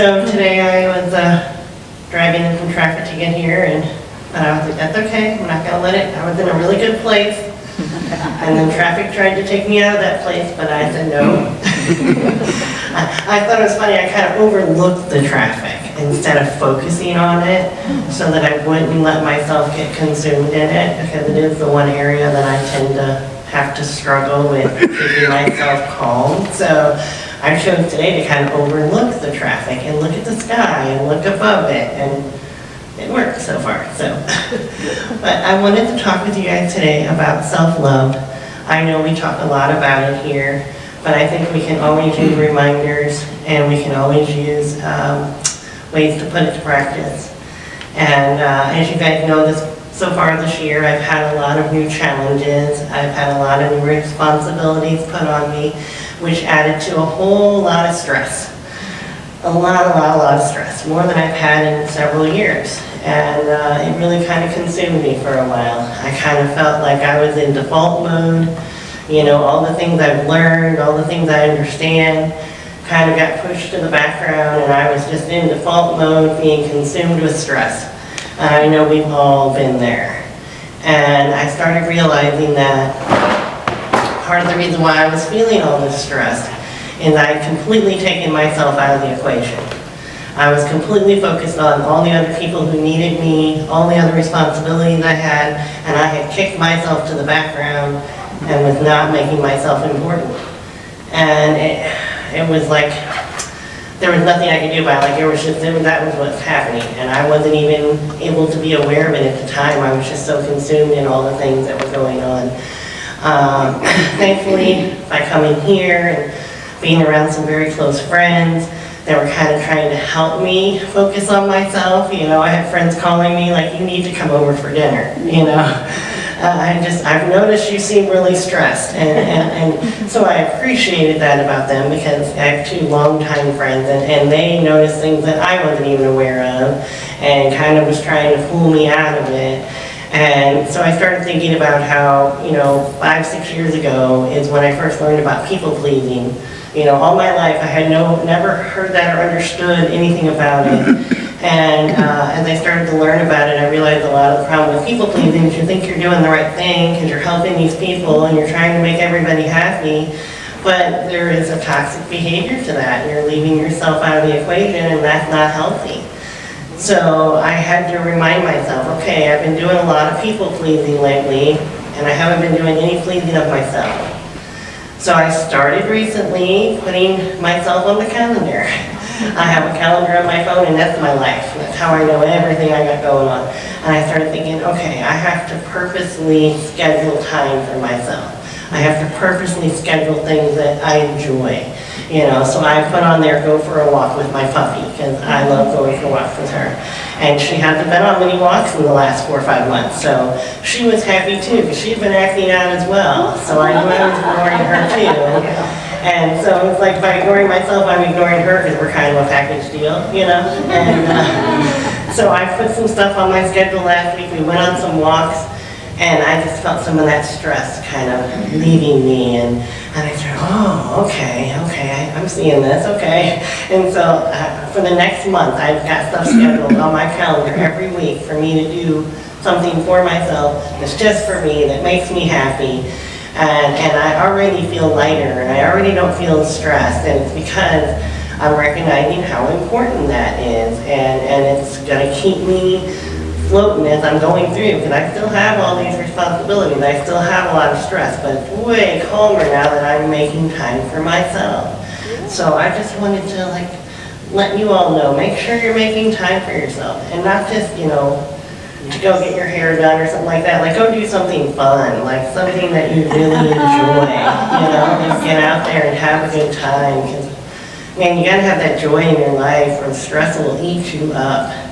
So today I was driving in from traffic to get here, and I was like, that's okay, I'm not gonna let it. I was in a really good place, and then traffic tried to take me out of that place, but I said no. I thought it was funny, I kind of overlooked the traffic instead of focusing on it, so that I wouldn't let myself get consumed in it, because it is the one area that I tend to have to struggle with keeping myself calm. So I chose today to kind of overlook the traffic and look at the sky and look above it, and it worked so far. So, but I wanted to talk with you guys today about self-love. I know we talk a lot about it here, but I think we can always use reminders, and we can always use ways to put it to practice. And as you guys know, so far this year, I've had a lot of new challenges. I've had a lot of new responsibilities put on me, which added to a whole lot of stress. A lot of stress, more than I've had in several years. And it really kind of consumed me for a while. I kind of felt like I was in default mode. You know, all the things I've learned, all the things I understand, kind of got pushed to the background, and I was just in default mode, being consumed with stress. I know we've all been there. And I started realizing that part of the reason why I was feeling all this stress is I had completely taken myself out of the equation. I was completely focused on all the other people who needed me, all the other responsibilities I had, and I had kicked myself to the background and was not making myself important. And it was like, there was nothing I could do about it. Like, that was what's happening. And I wasn't even able to be aware of it at the time. I was just so consumed in all the things that were going on. Thankfully, by coming here and being around some very close friends that were kind of trying to help me focus on myself. You know, I had friends calling me like, you need to come over for dinner, you know. I've noticed you seem really stressed, and so I appreciated that about them, because I have two longtime friends, and they noticed things that I wasn't even aware of, and kind of was trying to pull me out of it. And so I started thinking about how, you know, 5-6 years ago is when I first learned about people pleasing. You know, all my life I had never heard that or understood anything about it. And as I started to learn about it, I realized a lot of the problem with people pleasing is you think you're doing the right thing because you're helping these people and you're trying to make everybody happy, but there is a toxic behavior to that. You're leaving yourself out of the equation, and that's not healthy. So I had to remind myself, okay, I've been doing a lot of people pleasing lately, and I haven't been doing any pleasing of myself. So I started recently putting myself on the calendar. I have a calendar on my phone, and that's my life. That's how I know everything I got going on. And I started thinking, okay, I have to purposely schedule time for myself. I have to purposely schedule things that I enjoy. You know, so I put on there, go for a walk with my puppy, because I love going for walks with her. And she hasn't been on many walks in the last 4 or 5 months, so she was happy too, because she'd been acting out as well. So I knew I was ignoring her too. And so it's like, by ignoring myself, I'm ignoring her, because we're kind of a package deal, you know? And so I put some stuff on my schedule last week. We went on some walks, and I just felt some of that stress kind of leaving me, and I said, oh, okay, I'm seeing this, okay. And so for the next month, I've got stuff scheduled on my calendar every week for me to do something for myself that's just for me, that makes me happy. And I already feel lighter, and I already don't feel stressed, and it's because I'm recognizing how important that is, and it's going to keep me floating as I'm going through, because I still have all these responsibilities, I still have a lot of stress, but it's way calmer now that I'm making time for myself. So I just wanted to let you all know, make sure you're making time for yourself, and not just, you know, to go get your hair done or something like that. Like, go do something fun, like something that you really enjoy, you know, just get out there and have a good time, because, man, you gotta have that joy in your life, or stress will eat you up.